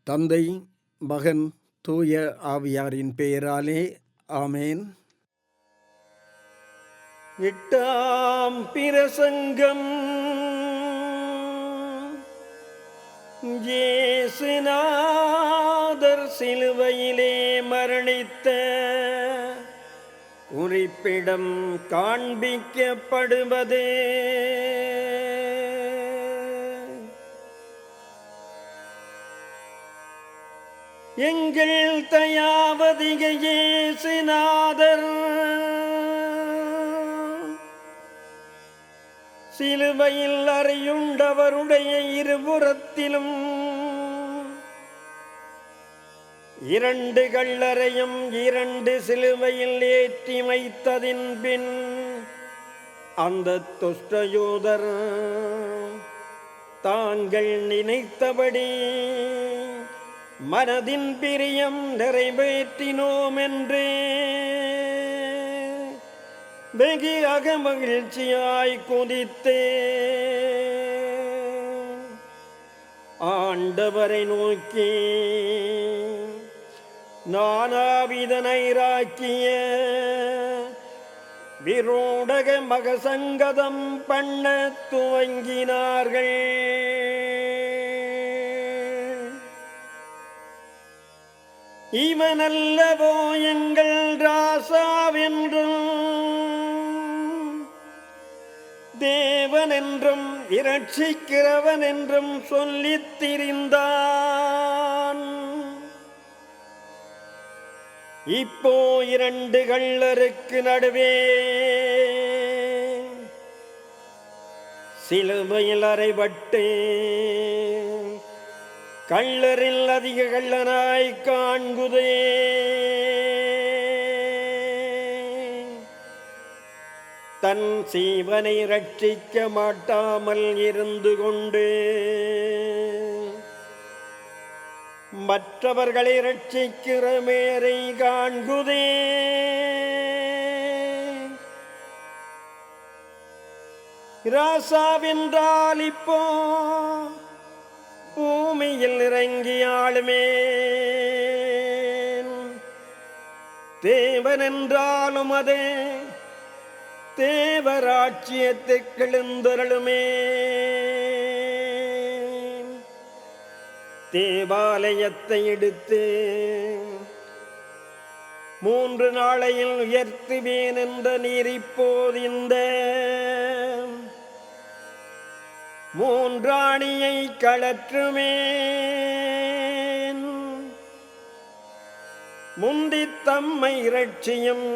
தந்தை, மகன், தூய ஆவியாரின் பெயராலே ஆமேன். எட்டாம் பிரசங்கம். இயேசுநாதர் சிலுவையிலே மரணித்த குறிப்பிடம் காண்பிக்கப்படுவது. எங்கள் தயாவதிக இயேசுநாதர் சிலுவையில் அறையுண்டவருடைய இருபுறத்திலும் இரண்டு கல்லறையும் இரண்டு சிலுவையில் ஏற்றி வைத்ததின் பின் அந்த துஷ்டயூதர் தாங்கள் நினைத்தபடி மனதின் பிரியம் நிறைவேற்றினோம் என்று வெகு அகமகிழ்ச்சியாய் குதித்து ஆண்டவரை நோக்கி நானாவிதனைராக்கிய விரோடக மகசங்கதம் பண்ண துவங்கினார்கள். இவனல்லவோ எங்கள் ராசாவென்றும் தேவன் என்றும் இரட்சிக்கிறவன் என்றும் சொல்லித் திரிந்தான். இப்போ இரண்டு கள்ளருக்கு நடுவே சிலுவையில் அறைபட்டு கள்ளரில் அதிக கள்ளனாய் காண்குதே. தன் சீவனை ரட்சிக்க மாட்டாமல் இருந்து கொண்டு மற்றவர்களை ரட்சிக்கிற மேரை காண்குதே. ராசாவென்றால் இப்போ பூமியில் இறங்கி ஆளுமே, தேவன் என்றாலும் அதே தேவராட்சியத்தை கிளந்தருளுமே. தேவாலயத்தை எடுத்து 3 நாளையில் உயர்த்துவேன் என்ற நீர் இப்போது இந்த 3 ஆணியை கழற்றுமே. முந்தி தம்மை இரட்சியும்,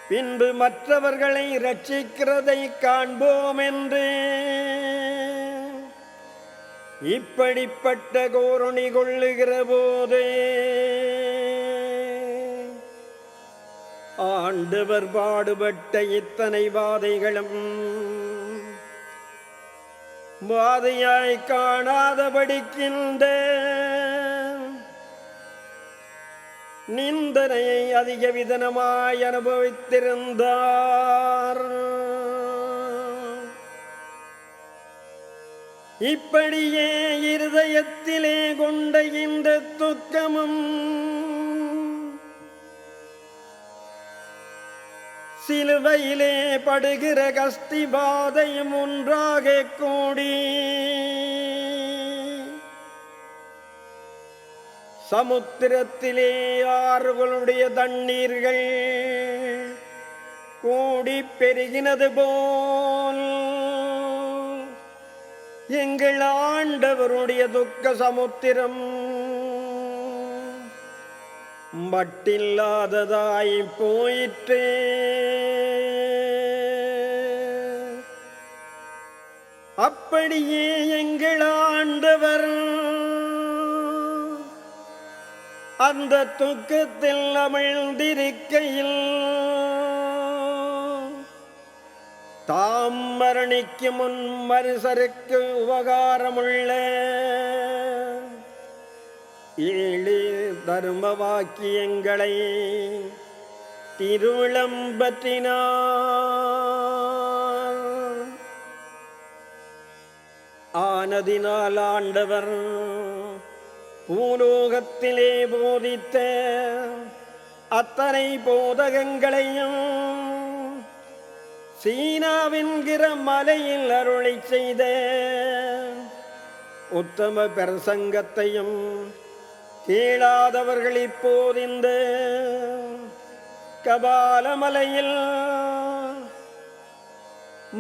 பின்பு மற்றவர்களை இரட்சிக்கிறதை காண்போம் என்று இப்படிப்பட்ட கோரணி கொள்ளுகிற போது ஆண்டவர் பாடுபட்ட இத்தனை வாதைகளும் வாதையாய் காணாதபடிக்கின்ற நிந்தனையை அதிக விதனமாய் அனுபவித்திருந்தார். இப்படியே இருதயத்திலே கொண்ட இந்த துக்கமும் சிலுவையிலே படுகிற கஸ்திபாதையும் ஒன்றாக கூடி சமுத்திரத்திலே ஆறுகளுடைய தண்ணீர்கள் கூடி பெருகினது போல் எங்கள் ஆண்டவருடைய துக்க சமுத்திரம் மட்டில்லாததாய் போயிற்றே. அப்படியே எங்கள் ஆண்டவர் அந்த துக்கத்தில் அமிழ்ந்திருக்கையில் தாம் மரணிக்கு முன் மனுஷருக்கு உபகாரமுள்ள 7 தர்ம வாக்கியங்களை திருவிழம் பற்றினார். ஆனதினால் ஆண்டவர் பூலோகத்திலே போதித்த அத்தனை போதகங்களையும் சீனாவென்கிற மலையில் அருளை செய்த உத்தம பிரசங்கத்தையும் கேளாதவர்கள் இப்போது இந்த கபாலமலையில்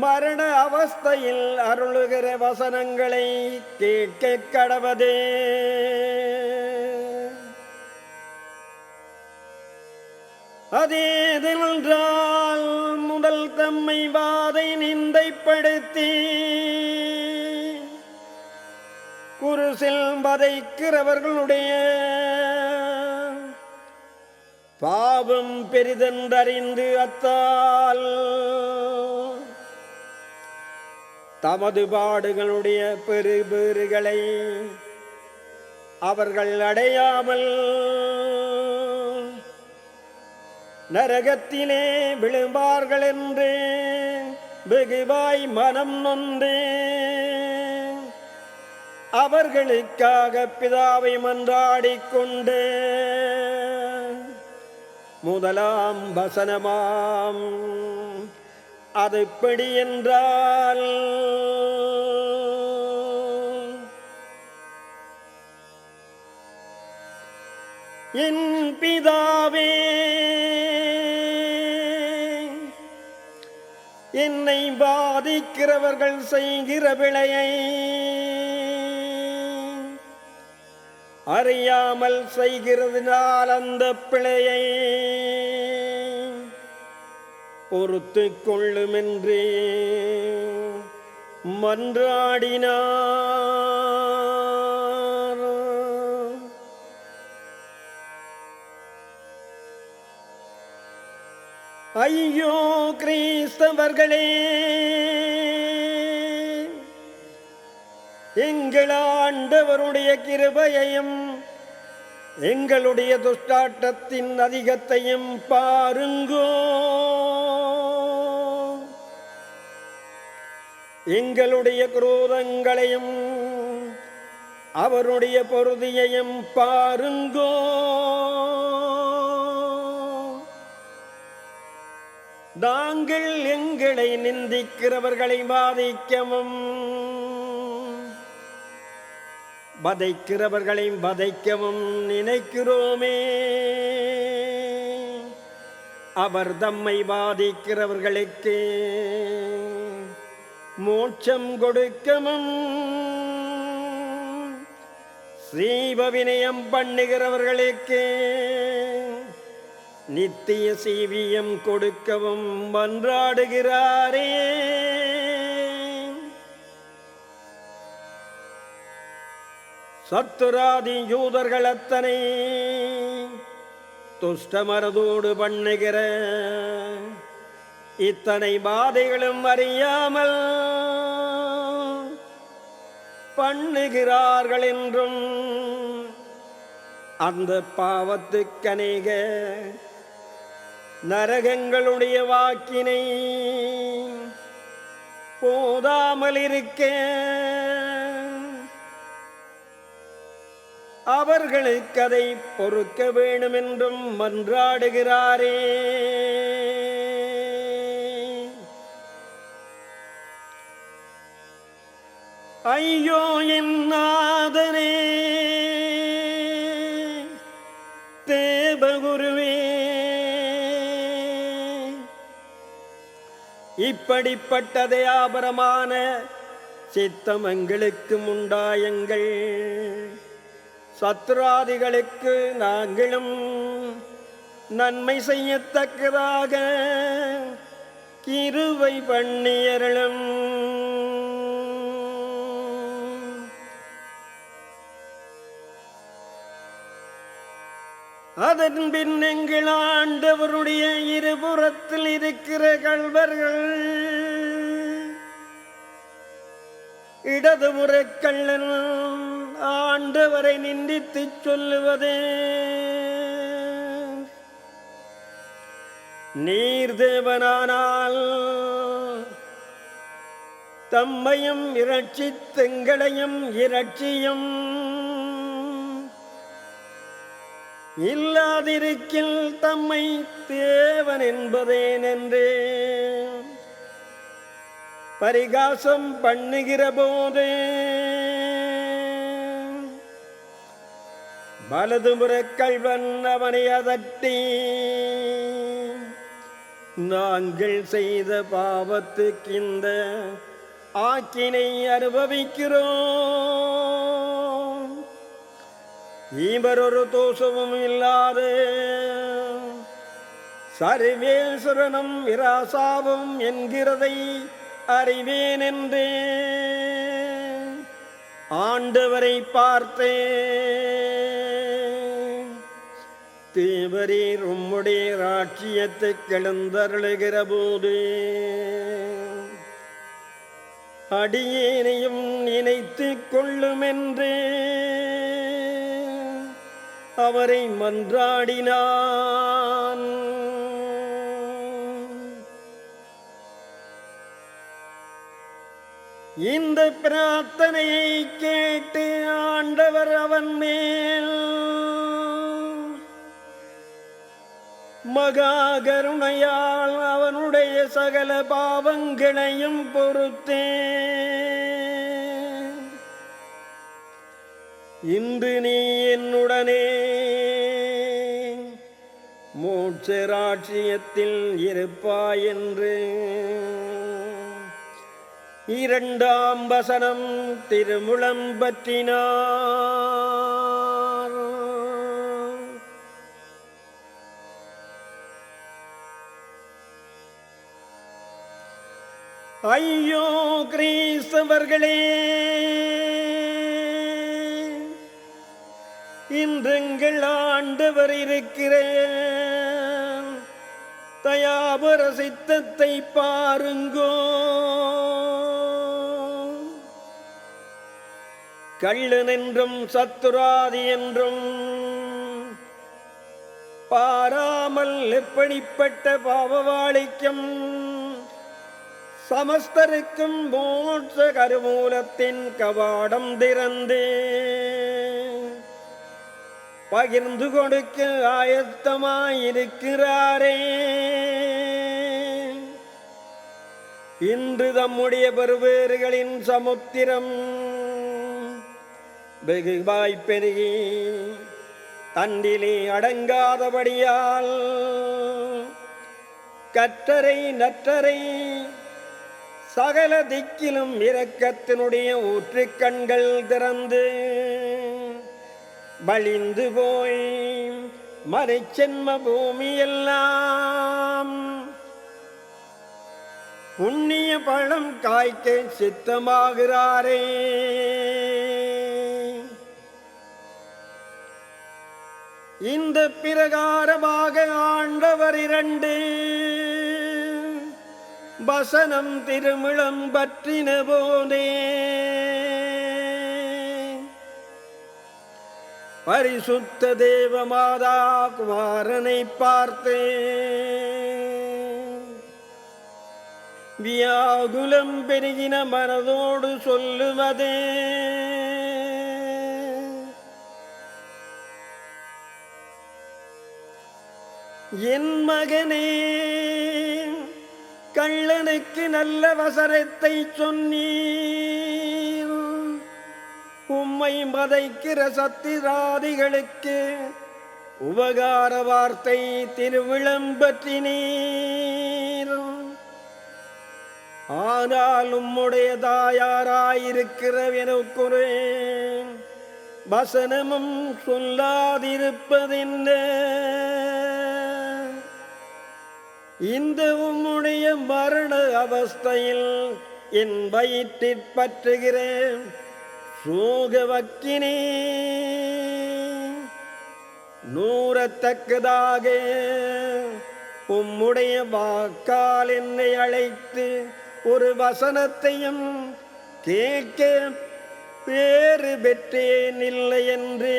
மரண அவஸ்தையில் அருளுகிற வசனங்களை கேட்க கடவதே. அதேதென்றால் முதல் தம்மை வாதை நிந்தைப்படுத்தி குருசில் வதைக்கிறவர்களுடைய பாவம் பெரிதென்றறிந்து அத்தால் தமது பாடுகளுடைய பெருபேறுகளை அவர்கள் அடையாமல் நரகத்திலே விழுவார்கள் என்று வெகுவாய் மனம் நொந்து அவர்களுக்காக பிதாவை மன்றாடிக்கொண்டு முதலாம் வசனமாம் அது எப்படி என்றால், என் பிதாவே என்னை பாதிக்கிறவர்கள் செய்கிற பிழையை அறியாமல் செய்கிறதுனால் அந்த பிழையை பொறுத்து கொள்ளுமென்று மன்றாடினார். ஐயோ கிறிஸ்தவர்களே, எங்கள் ஆண்டவருடைய கிருபையையும் எங்களுடைய துஷ்டாட்டத்தின் அதிகத்தையும் பாருங்கோ. எங்களுடைய குரோதங்களையும் அவருடைய பொறுதியையும் பாருங்கோ. நாங்கள் எங்களை நிந்திக்கிறவர்களை பாதிக்கவும் வதைக்கிறவர்களை வதைக்கவும் நினைக்கிறோமே. அவர் தம்மை பாதிக்கிறவர்களுக்கு மோட்சம் கொடுக்கவும் சீவவினயம் பண்ணுகிறவர்களுக்கு நித்திய சீவியம் கொடுக்கவும் மன்றாடுகிறாரே. சத்துராதி யூதர்கள் அத்தனை துஷ்டமரதோடு பண்ணுகிற இத்தனை பாதைகளும் அறியாமல் பண்ணுகிறார்கள் என்றும் அந்த பாவத்துக்கநேக நரகங்களுடைய வாக்கினை போதாமல் இருக்க அவர்களுக்கு அதை பொறுக்க வேண்டும் என்றும் மன்றாடுகிறாரே. ஐயோ என் நாதனே, தேவகுருவே, இப்படிப்பட்டதே ஆபரமான சித்தம் எங்களுக்கு உண்டாயுங்கள். சத்ராதிகளுக்கு நாங்களும் நன்மை செய்யத்தக்கதாக கிருபை பண்ணியருளும். அதன் பின் எங்கள் ஆண்டவருடைய இருபுறத்தில் இருக்கிற கள்வர்கள் இடதுபுற கள்ளன் ஆண்டவரை நிந்தித்து சொல்லுவது, நீர் தேவனானால் தம்மையும் இரட்சி தெங்களையும் இரட்சியும் இல்லாதிருக்கில் தம்மை தேவன் என்பதேன் என்று பரிகாசம் பண்ணுகிற போது வலதுபுற கள்வன் அவனை அதட்டி, நாங்கள் செய்த பாவத்துக்கு இந்த ஆக்கினை அனுபவிக்கிறோம். இவர் ஒரு தோஷமும் இல்லாத சர்வேஸ்வரனும் விராசாவும் என்கிறதை அறிவேன் என்று ஆண்டவரை பார்த்தேன். தேவரீர் உம்முடைய ராட்சியத்தை கிளந்தருளுகிற போது அடியேனையும் நினைத்து கொள்ளுமென்று அவரை மன்றாடினான். இந்த பிரார்த்தனையை கேட்டு ஆண்டவர் அவன் மேல் மகா கருணையால் அவனுடைய சகல பாவங்களையும் பொறுத்தே இன்று நீ என்னுடனே மோட்ச ராஜ்யத்தில் இருப்பாய் என்று இரண்டாம் வசனம் திருமுழம் பற்றினார். ஐயோ கிறிஸ்தவர்களே, இன்றெங்கள் ஆண்டவர் இருக்கிறேன் தயாபர சித்தத்தை பாருங்கோ. கள்ளன் என்றும் சத்துராதி என்றும் பாராமல் எப்படிப்பட்ட பாவவாளிக்கும் சமஸ்தருக்கும் மோட்ச கருமூலத்தின் கவாடம் திறந்து பகிர்ந்து கொடுக்க ஆயத்தமாயிருக்கிறாரே. இன்று தம்முடைய பெருவேறுகளின் சமுத்திரம் வெகுவாய் பெருகி தண்டிலே அடங்காதபடியால் கற்றரை நற்றரை சகல திக்கிலும் இரக்கத்தினுடைய ஊற்றுக் கண்கள் திறந்து வழிந்து போய் மறைச்சென்ம பூமியெல்லாம் புண்ணிய பழம் காய்க்க சித்தமாகிறாரே. இந்த பிரகாரமாக ஆண்டவர் 2 வசனம் திருமிழம் பற்றின போதே பரிசுத்த தேவமாதா குமாரனை பார்த்து வியாகுலம் பெருகின மனதோடு சொல்லுவதே, என் மகனே, கள்ளனுக்கு நல்ல வசனத்தை சொன்னீர், உம்மை மதைக்கிற சத்திராதிகளுக்கு உபகார வார்த்தை திருவிளம்பற்றினீர். ஆனால் உம்முடைய தாயாராயிருக்கிற எனக்கொரு வசனமும் சொல்லாதிருப்பதென்ன? இந்த உம்முடைய மரண அவஸ்தையில் என் வயிற்றிற் பற்றுகிறேன் சோகவக்கினே நூறத்தக்கதாக உம்முடைய வாக்கால் என்னை அழைத்து ஒரு வசனத்தையும் கேட்க பேறு பெற்றேன் இல்லை என்று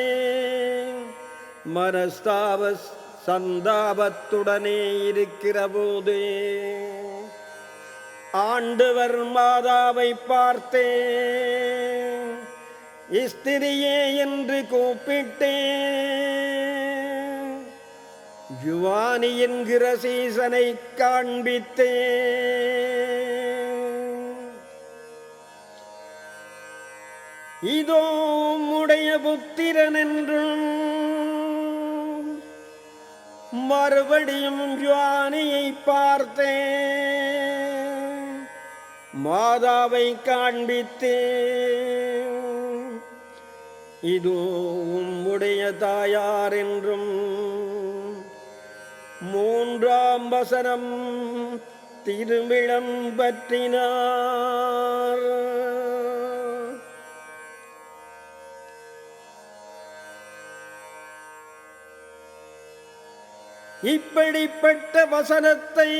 மனஸ்தாப சந்தாபத்துடனே இருக்கிற போது ஆண்டவர் மாதாவை பார்த்தேன், ஸ்திரியே என்று கூப்பிட்டேன். யுவானி என்கிற சீசனை காண்பித்தேன். இதோ உம்முடைய புத்திரன் என்றும் மறுபடியும் யுவானியை பார்த்தேன், மாதாவை காண்பித்தேன். இதோ உம்முடைய தாயார் என்றும் மூன்றாம் வசனம் திருவிழம் பற்றினார். இப்படிப்பட்ட வசனத்தை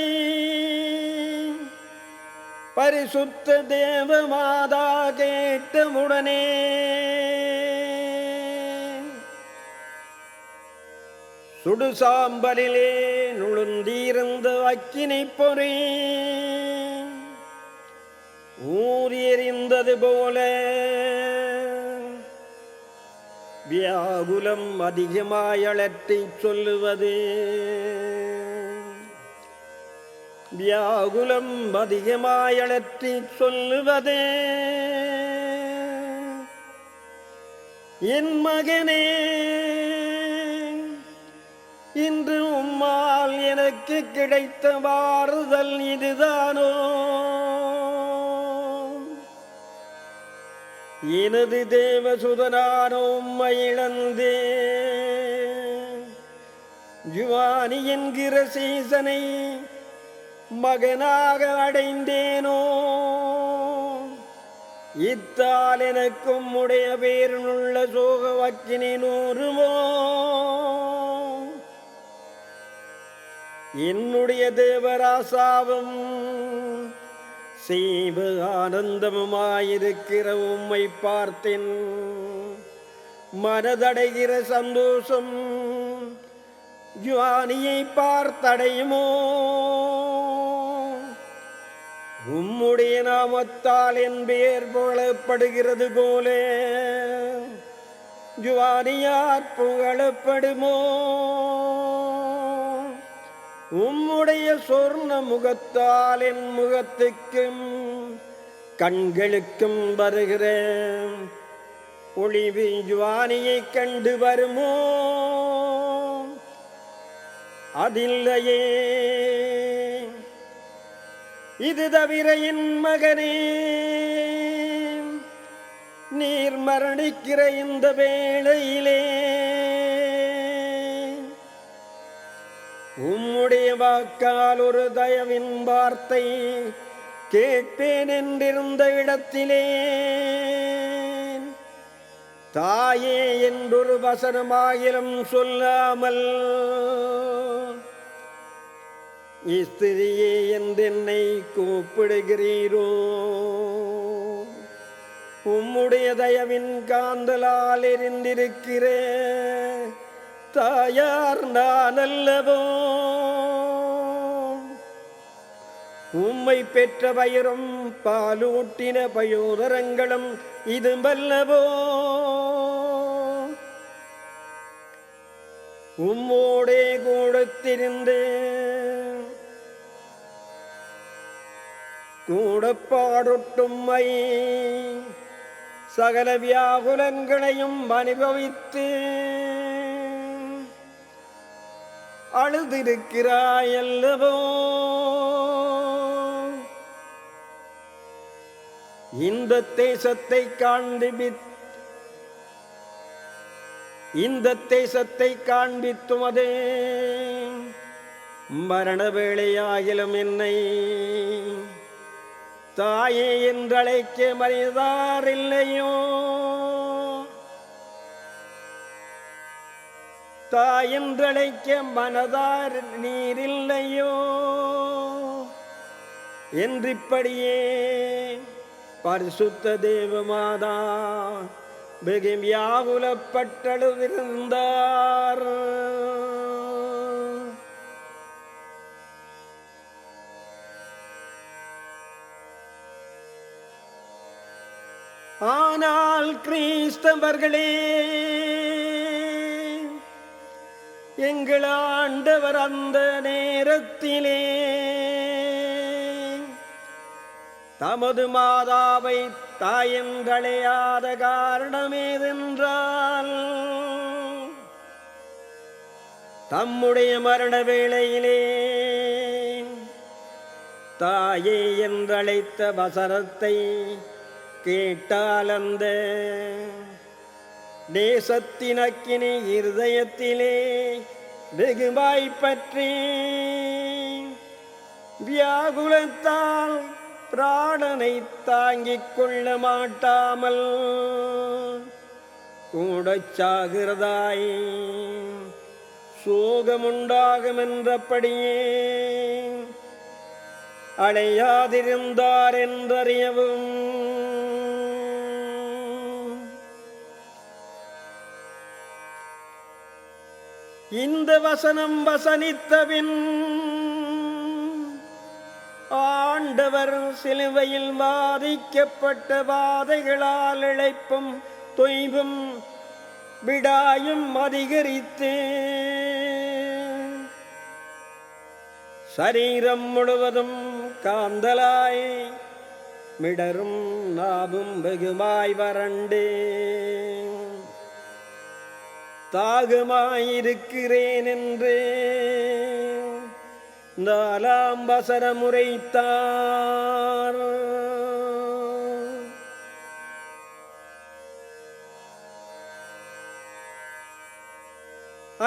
பரிசுத்த தேவமாதா கேட்டவுடனே சுடுசாம்பலிலே நுழுந்திருந்த அக்கினி பொறி ஊறி எறிந்தது போல வியாகுலம் அதிகமாய் அலற்றி சொல்லுவது, வியாகுலம் அதிகமாய் அலற்றி சொல்லுவதே, என் மகனே, இன்று உம்மால் எனக்கு கிடைத்த வாறுதல் இதுதானோ? எனது தேவசுதனானோ உம்மை இழந்தே யுவானி என்கிற சீசனை மகனாக அடைந்தேனோ? இத்தால் எனக்கும் உடைய பேருள்ள சோக வக்கினி நூறுமோ? என்னுடைய தேவராசாவும் சீவ ஆனந்தமுமாயிருக்கிற உம்மை பார்த்தேன் மனதடைகிற சந்தோஷம் யுவானியை பார்த்தடையுமோ? உம்முடைய நாமத்தால் என் பெயர் புகழப்படுகிறது போல யுவானியார் புகழப்படுமோ? உம்முடைய சொர்ண முகத்தால் என் முகத்துக்கும் கண்களுக்கும் வருகிற ஒளிவு யுவானியை கண்டு வருமோ? அதில்லையே. இது தவிர என் மகனே, நீர் மரணிக்கிற இந்த வேளையிலே உம்முடைய வாக்கால் ஒரு தயவின் வார்த்தை கேட்பேன் என்றிருந்த இடத்திலே தாயே என்றொரு வசனமாயிலும் சொல்லாமல் ஸ்திரியே என்றென்னை கூப்பிடுகிறீரோ? உம்முடைய தயவின் காந்தலால் எரிந்திருக்கிற தாயார் நான் அல்லவோ? உம்மை பெற்ற வயிறும் பாலூட்டின பயோதரங்களும் இது வல்லவோ? உம்மோடே கூடத்திருந்தே கூடப்பாடொட்டும்மை சகல வியாகுலங்களையும் அனுபவித்து அழுதிருக்கிறாயல்லவோ? இந்த தேசத்தை காண்பித்துமதே மரண வேளையாகிலும் என்னை தாயே என்றழைக்க மனிதாரில்லையோ? தாயென்றழைக்க மனதார் நீரில்லையோ? என்றிப்படியே பரிசுத்த தேவமாதா வெகு வியாகுலப்பட்டழுதிருந்தார். ஆனால் கிறிஸ்தவர்களே, எங்கள் ஆண்டவர் அந்த நேரத்திலே தமது மாதாவை தாயென்றழையாத காரணமேதென்றால், தம்முடைய மரண வேளையிலே தாயே என்றழைத்த வசனத்தை கேட்டால் அந்த தேசத்தினக்கினி இருதயத்திலே வெகுவாய்ப்பற்றி வியாகுலத்தால் பிராணனை தாங்கிக் கொள்ள மாட்டாமல் கூடச் சாகிறதாய் சோகமுண்டாகும் என்றபடியே அழையாதிருந்தார் என்றறியவும், இந்த வசனம் வசனித்தபின் ஆண்டவர் சிலுவையில் வாதிக்கப்பட்ட வாதைகளால் இளைப்பும் தொய்வும் விடாயும் அதிகரித்து சரீரம் முழுவதும் காந்தலாய் மிடரும் நாவும் வெகுமாய் வறண்டு தாகமாயிருக்கிறேன் என்று 4ஆம் வசனம் உரைத்தார்.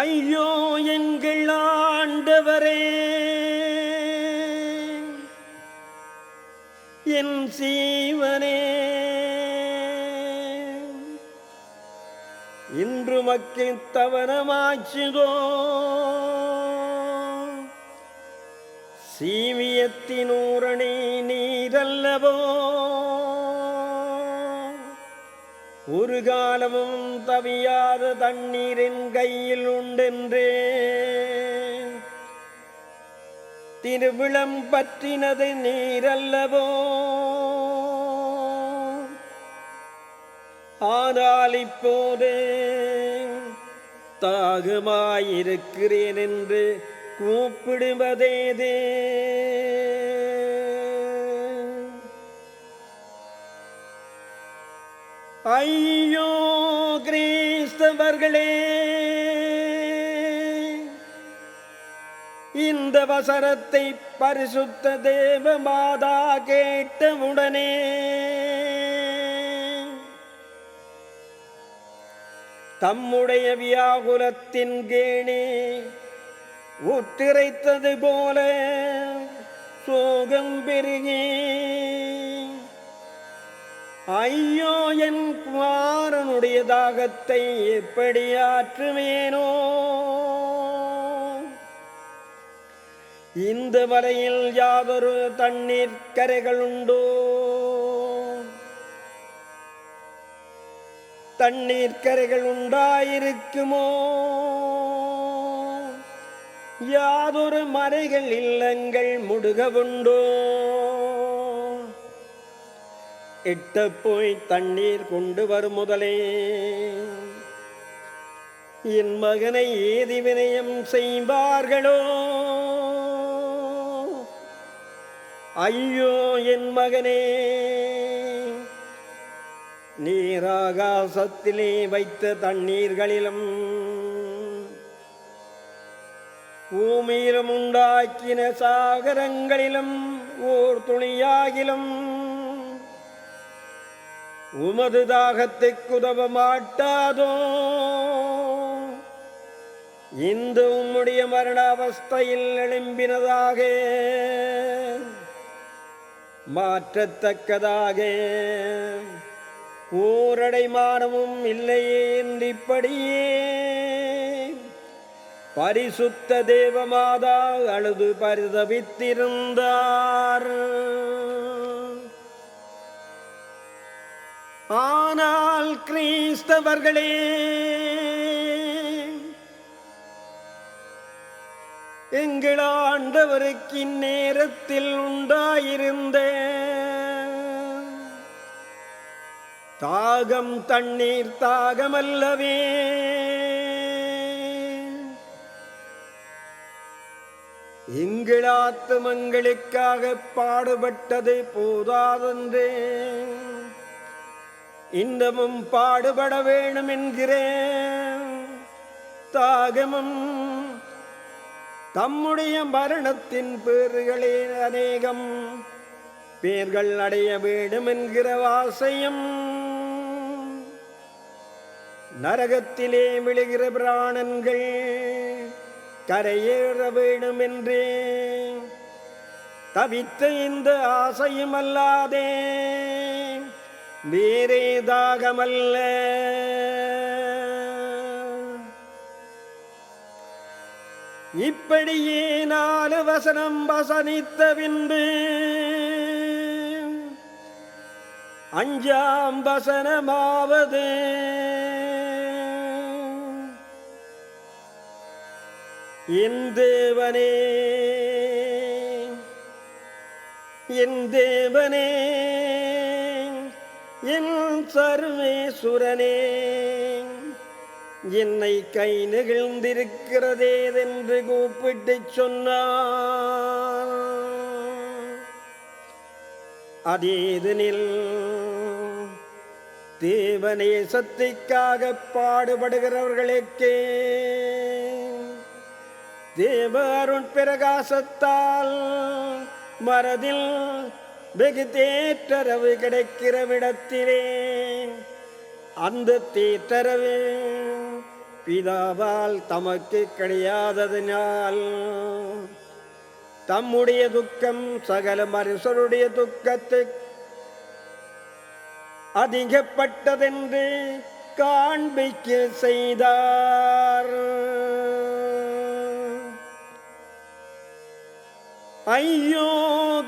ஐயோ எங்கள் ஆண்டவரே, என் சீவனே, இன்று மக்கள் தவனமாச்சுதோ, சீவியத்தினூரணி நீரல்லவோ, ஒரு காலமும் தவியாத தண்ணீரின் கையில் உண்டென்றே திருவிழம் பற்றினது நீரல்லவோ, ஆனால் இப்போது தாகமாயிருக்கிறேன் என்று கூப்பிடுவதேதே. ஐயோ கிறிஸ்தவர்களே, இந்த வசனத்தை பரிசுத்த தேவ மாதா கேட்டவுடனே தம்முடைய வியாகுலத்தின் கேணி ஊற்றிரைத்தது போல சோகம் பெருகி, ஐயோ என் குமாரனுடைய தாகத்தை எப்படி ஆற்றுவேனோ, இந்த மலையில் யாதொரு தண்ணீர் கரைகள் உண்டோ, தண்ணீர் கரைகள் உண்டாயிருக்குமோ, யாதொரு மலைகள் இல்லங்கள் முடுகவுண்டோ, எட்ட போய் தண்ணீர் கொண்டு வரும் முதலே என் மகனை ஏதி வினயம் செய்வார்களோ, ஐயோ என் மகனே, நீராகாசத்திலே வைத்த தண்ணீர்களிலும் பூமியிலும் உண்டாக்கின சாகரங்களிலும் ஓர் துணியாகிலும் உமது தாகத்துக்கு உதவ மாட்டாதோ, இந்த உம்முடைய மரண அவஸ்தையில் எழும்பினதாக மாற்றத்தக்கதாக ஓரடைமானமும் இல்லையே என்றிப்படியே பரிசுத்த தேவமாதா அழுது பரிதபித்திருந்தார். ஆனால் கிறிஸ்தவர்களே, எங்கள் ஆண்டவருக்கு இந்நேரத்தில் உண்டாயிருந்த தாகம் தண்ணீர் தாகமல்லவே, எங்கள் ஆத்துமங்களுக்காக பாடுபட்டது போதாதென்றே இன்னமும் பாடுபட வேணும் என்கிறேன். தாகமும் தம்முடைய மரணத்தின் பேறுகளே அநேகம் பேர்கள் அடைய வேண்டும் என்கிற ஆசையும், நரகத்திலே விழுகிற பிராணன்கள் கரையேற வேண்டும் என்றே தவித்த இந்த ஆசையும் அல்லாதே வேறே தாகமல்ல. இப்படியே 4 வசனம் வசனித்த பின்பு 5ஆம் வசனமாவது, என் தேவனே, என் தேவனே, என் சர்வேசுரனே, என்னை கை நெகிழ்ந்திருக்கிறதே என்று கூப்பிட்டு சொன்னார். அதேதனில் தேவநேசத்திற்காக பாடுபடுகிறவர்களுக்கே தேவ அருள் பிரகாசத்தால் மனதில் வெகு தேற்றரவு கிடைக்கிற விடத்திலே அந்த தேற்றரவு பிதாவால் தமக்கு கிடையாததினால் தம்முடைய துக்கம் சகல மனுஷருடைய துக்கத்துக்கு அதிகப்பட்டதென்று காண்பிக்க செய்தார். ஐயோ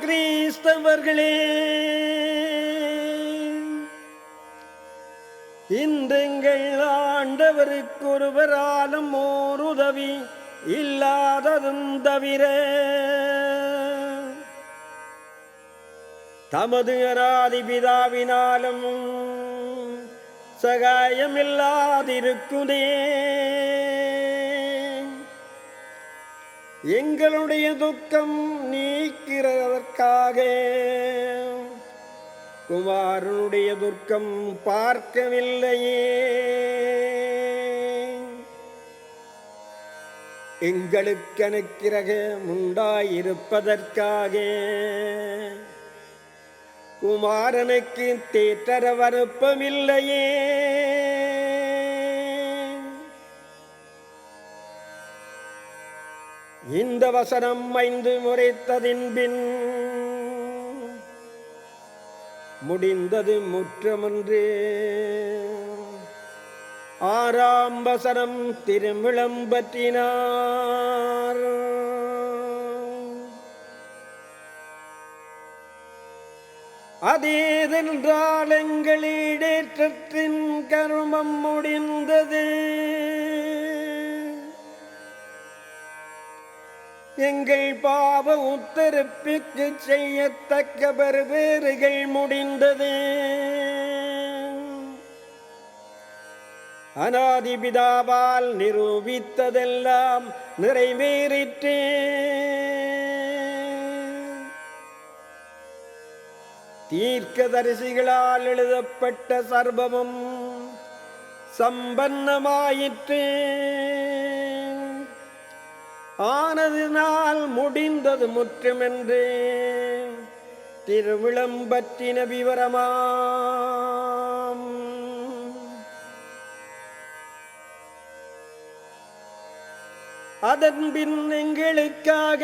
கிறிஸ்தவர்களே, இன்றுங்கள் ஆண்டவருக்கு ஒருவராலும் ஓர் உதவி இல்லாததும் தவிர தமது அநாதி பிதாவினாலும் சகாயமில்லாதிருக்குதே. எங்களுடைய துக்கம் நீக்கிறதற்காக குமாரனுடைய துக்கம் பார்க்கவில்லையே, எங்களுக்கு அனுக்கிரகம் உண்டாயிருப்பதற்காக குமாரனுக்கு தேற்றர வருப்பமில்லையே. இந்த வசனம் 5 முறைத்ததின் பின் முடிந்தது முற்றமன்று. 6ஆம் வசனம் திருவிளம்பற்றினார். அதேதென்றால் எங்கள் ஈடேற்றத்தின் கருமம் முடிந்தது, எங்கள் பாவ உத்தரப்பிற்கு செய்யத்தக்க பெறுபேறுகள் முடிந்தது. அநாதி பிதாவால் நிரூபித்ததெல்லாம் நிறைவேறிற்றே. தீர்க்கதரிசிகளால் எழுதப்பட்ட சர்வமும் சம்பன்னமாயிற்று. ஆனதினால் முடிந்தது முற்றுமென்று திருவிளம்பற்றின விவரமாம். அதன்பின் எங்களுக்காக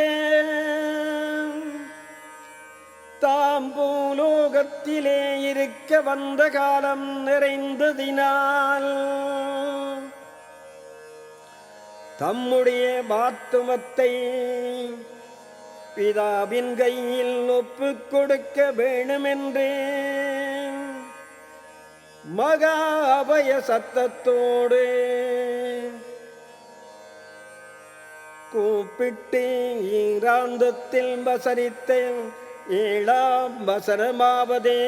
தாம் பூலோகத்திலே இருக்க வந்த காலம் நிறைந்ததினால் தம்முடைய மாத்துமத்தை பிதாவின் கையில் ஒப்புக் கொடுக்க வேண்டுமென்று மகா அபய சத்தத்தோடு கூப்பிட்டு ஈராந்தத்தில் வசனித்த 7ஆம் வசனமாவதே,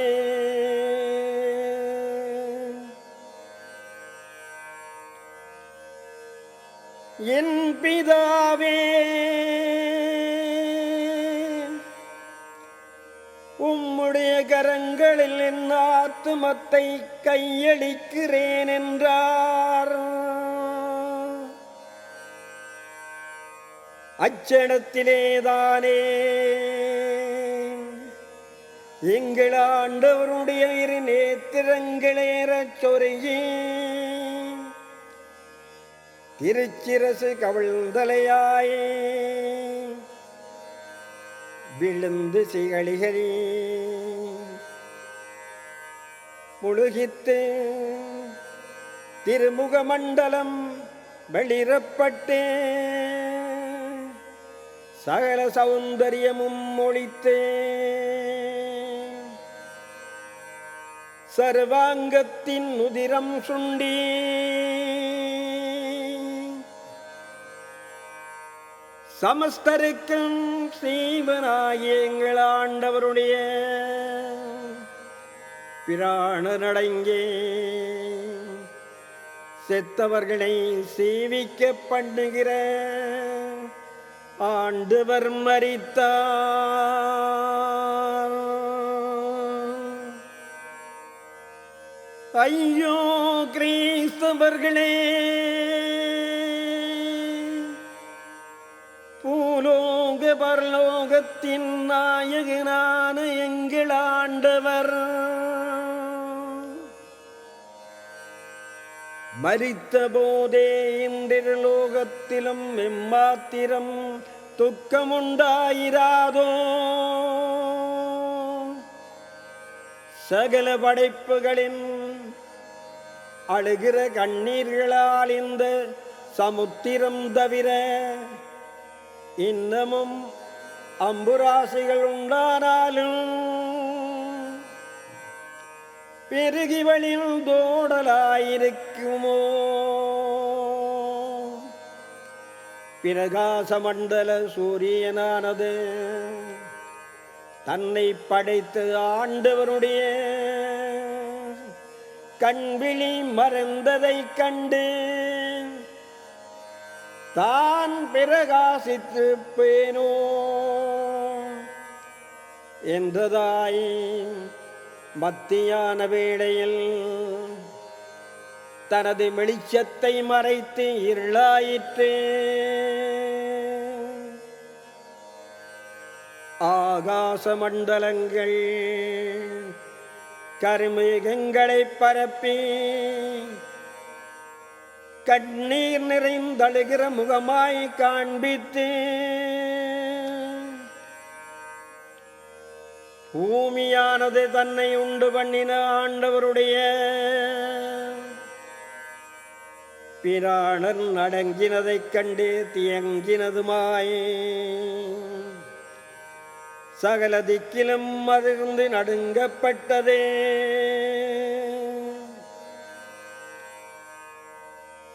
என் பிதாவே, உம்முடைய கரங்களில் என் ஆத்துமத்தை கையளிக்கிறேன் என்றார். அச்சடத்திலேதானே எங்கள் ஆண்டவருடைய இரு நேத்திரங்களேறச் சொருகி திருச்சிரசு கவிழ்தலையாயே விழுந்து சிகளிகளே முழுகித்து திருமுக மண்டலம் வெளிரப்பட்டே சகல சௌந்தரியமும் ஒளித்தே சர்வாங்கத்தின் உதிரம் சுண்டி சமஸ்தருக்கும் சீவனாகிய எங்கள் ஆண்டவருடைய பிராணனடங்கே செத்தவர்களை சேவிக்க பண்ணுகிற ஆண்டவர் மரித்தார். ஐயோ கிறிஸ்தவர்களே, பூலோக பரலோகத்தின் நாயகனான எங்கள் ஆண்டவர் மரித்த போதே இன்றிருலோகத்திலும் எம்மாத்திரம் துக்கமுண்டாயிராதோ? சகல படைப்புகளின் அழுகிற கண்ணீர்களால் இந்த சமுத்திரம் தவிர இன்னமும் அம்புராசிகள் உண்டானாலும் பெருகி வழிந்தோடலாயிருக்குமோ? பிரகாச மண்டல சூரியனானது தன்னை படைத்து ஆண்டவருடைய கண்விழி மறைந்ததைக் கண்டு தான் பிரகாசித்திருப்பேனோ என்றதாய் மத்தியான வேளையில் தனது வெளிச்சத்தை மறைத்து இருளாயிற்று. ஆகாச மண்டலங்கள் கருமேகங்களை பரப்பி கண்ணீர் நிறைந்தழுகிற முகமாய் காண்பித்து பூமியானது தன்னை உண்டு பண்ணின ஆண்டவருடைய பிராணர் அடங்கினதைக் கண்டு தியங்கினதுமாய் சகல திக்கிலும் அதிர்ந்து நடுங்கப்பட்டதே.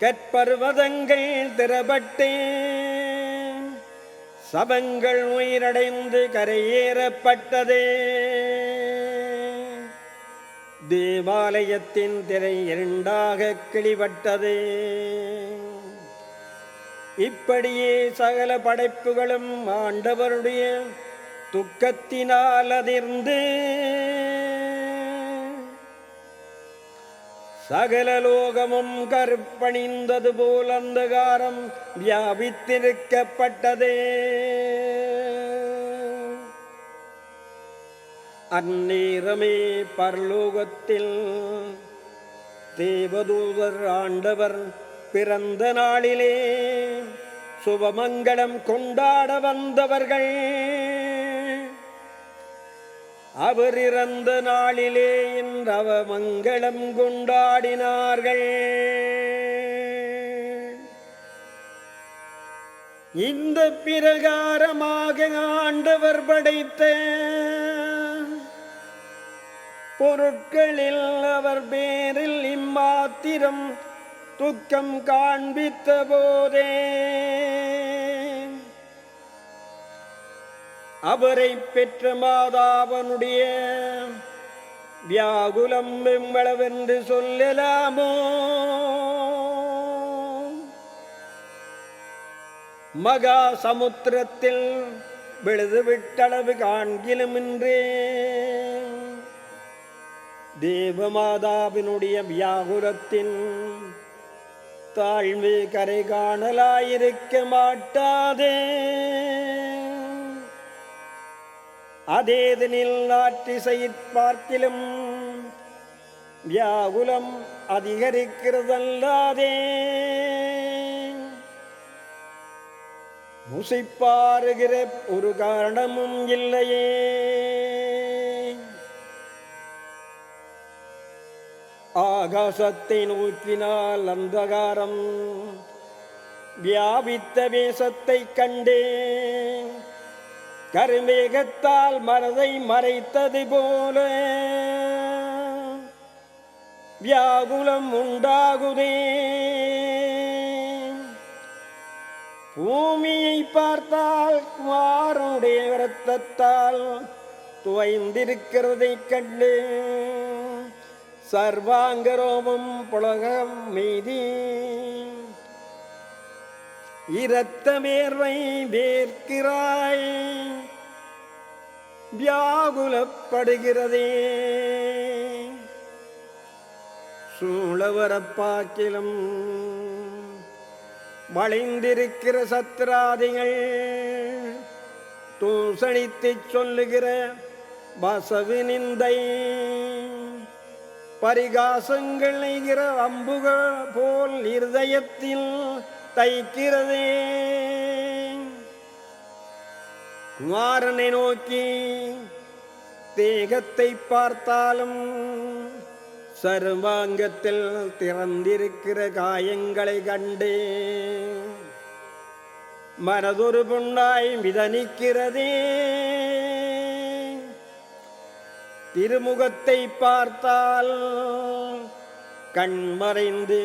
கற்பர்வதங்கள் திறப்பட்டே சபங்கள் உயிரடைந்து கரையேறப்பட்டதே. தேவாலயத்தின் திரை இரண்டாக கிழிபட்டதே. இப்படியே சகல படைப்புகளும் ஆண்டவருடைய துக்கத்தினால் அதிர்ந்து சகல லோகமும் கற்பணிந்தது போல் அந்தகாரம் வியாபித்திருக்கப்பட்டதே. அந்நேரமே பரலோகத்தில் தேவதூதர் ஆண்டவர் பிறந்த நாளிலே சுபமங்களம் கொண்டாட வந்தவர்கள் அவர் இறந்த நாளிலே இன்றவ மங்களம் கொண்டாடினார்கள். இந்த பிரகாரமாக ஆண்டவர் படைத்த பொருட்களில் அவர் பேரில் இம்மாத்திரம் துக்கம் காண்பித்த போதே அவரை பெற்ற மாதாவனுடைய வியாகுலம் எவ்வளவென்று சொல்லலாமோ? மகா சமுத்திரத்தில் விழுது விட்டளவு காண்கிலுமின்றே தேவமாதாவினுடைய வியாகுலத்தின் தாழ்வு கரை காணலாயிருக்க மாட்டாதே. அதேதனில் ஆற்றிசையிற் பார்க்கிலும் வியாகுலம் அதிகரிக்கிறதல்லாதே முசிப்பாருகிற ஒரு காரணமும் இல்லையே. ஆகாசத்தை நோக்கினால் அந்தகாரம் வியாபித்த வேஷத்தை கண்டே கருமேகத்தால் மனதை மறைத்தது போல வியாகுலம் உண்டாகுதே. பூமியை பார்த்தால் குமாரனுடைய இரத்தத்தால் துவைந்திருக்கிறதை கண்டு சர்வாங்கரோமம் புலகம் மீதி இரத்த வேர்வை வேர்க்கிறாய் வியாகுலப்படுகிறதே. சூழவரப்பாக்கிலும் வளைந்திருக்கிற சத்ராதிகள் தூசணித்து சொல்லுகிற வசவு நிந்தை பரிகாசங்கள் நெய்கிற அம்புகள் போல் இருதயத்தில் தைக்கிறதே. குமாரனை நோக்கி தேகத்தை பார்த்தாலும் சர்வாங்கத்தில் திறந்திருக்கிற காயங்களை கண்டே மனதொரு புண்ணாய் மிதனிக்கிறதே. திருமுகத்தை பார்த்தால் கண்மறைந்து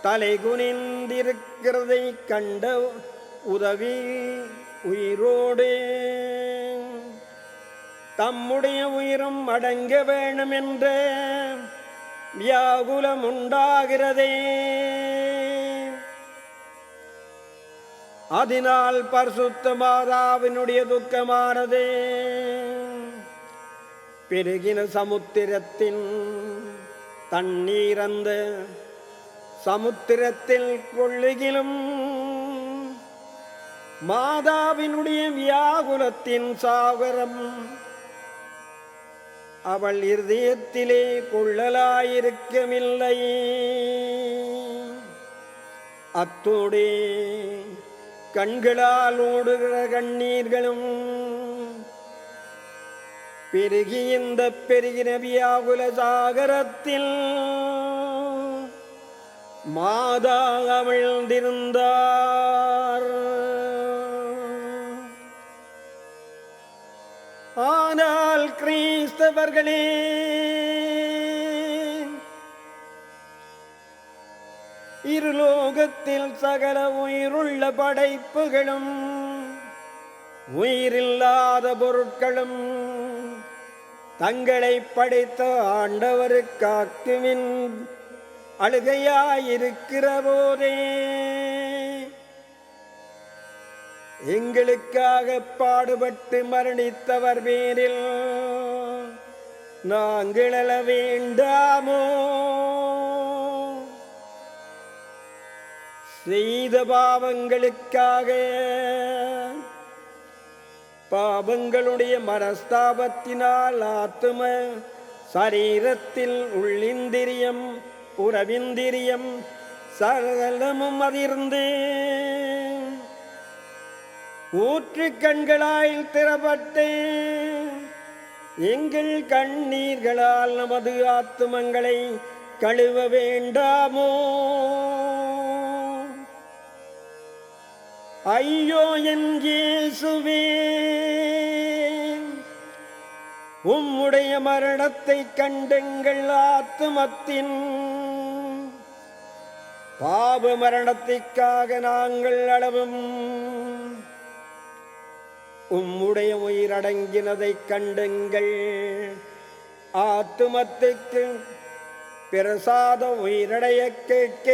தலை குனிந்திருக்கிறதை கண்ட உதவி உயிரோடு தம்முடைய உயிரும் அடங்க வேணும் என்ற வியாகுலம் உண்டாகிறதே. அதனால் பரிசுத்த மாதாவினுடைய துக்கமானது பெருகின சமுத்திரத்தின் தண்ணீர் அந்த சமுத்திரத்தில் கொள்ளுகிலும் மாதாவினுடைய வியாகுலத்தின் சாகரம் அவள் இருதயத்திலே கொள்ளலாயிருக்கவில்லை. அத்தோடே கண்களால் ஓடுகிற கண்ணீர்களும் பெருகி இந்த பெருகின வியாகுல சாகரத்தில் மாதா அமிழ்ந்திருந்தார். ஆனால் கிறிஸ்தவர்களே, இருலோகத்தில் சகல உயிருள்ள படைப்புகளும் உயிரில்லாத பொருட்களும் தங்களை படைத்த ஆண்டவருக்காக்குமின் அழுகையாயிருக்கிற போதே எங்களுக்காக பாடுபட்டு மரணித்தவர் பேரில் நாங்கள் அழ வேண்டாமோ? செய்த பாவங்களுக்காக பாவங்களுடைய மனஸ்தாபத்தினால் ஆத்தும சரீரத்தில் உள்ளிந்திரியம் புறவிந்திரியம் சகலமும் அதிர்ந்து ஊற்று கண்களால் திறப்பட்டு எங்கள் கண்ணீர்களால் நமது ஆத்துமங்களை கழுவ வேண்டாமோ? ஐயோ என் இயேசுவே, உம்முடைய மரணத்தை கண்டெங்கள் ஆத்துமத்தின் பாவ மரணத்திற்காக நாங்கள் அளவும் உம்முடைய உயிரடங்கினதை கண்டுங்கள் ஆத்துமத்துக்கு பிரசாத உயிரடைய கேட்க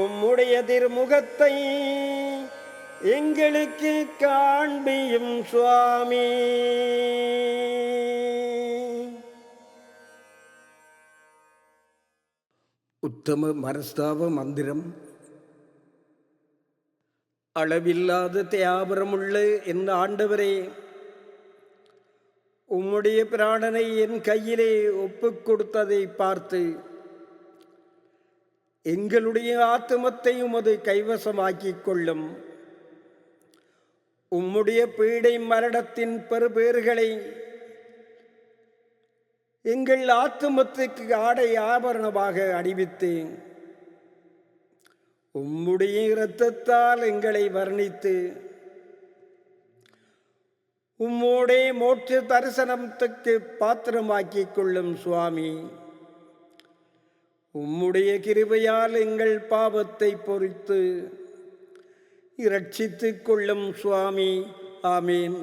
உம்முடைய திருமுகத்தை எங்களுக்கு காண்பியும் சுவாமி. உத்தம மனஸ்தாப மந்திரம். அளவில்லாத தியாபரமுள்ள என் ஆண்டவரே, உம்முடைய பிராணனை என் கையிலே ஒப்புக் கொடுத்ததை பார்த்து எங்களுடைய ஆத்துமத்தை உமது கைவசமாக்கிக் கொள்ளும். உம்முடைய பீடை மரணத்தின் பெறுபேறுகளை எங்கள் ஆத்துமத்துக்கு ஆடை ஆபரணமாக அணிவித்து உம்முடைய இரத்தத்தால் எங்களை வர்ணித்து உம்மோடே மோட்ச தரிசனத்துக்கு பாத்திரமாக்கிக் கொள்ளும் சுவாமி. உம்முடைய கிருபையால் எங்கள் பாவத்தை பொறுத்து இரட்சித்துக் கொள்ளும் சுவாமி. ஆமீன்.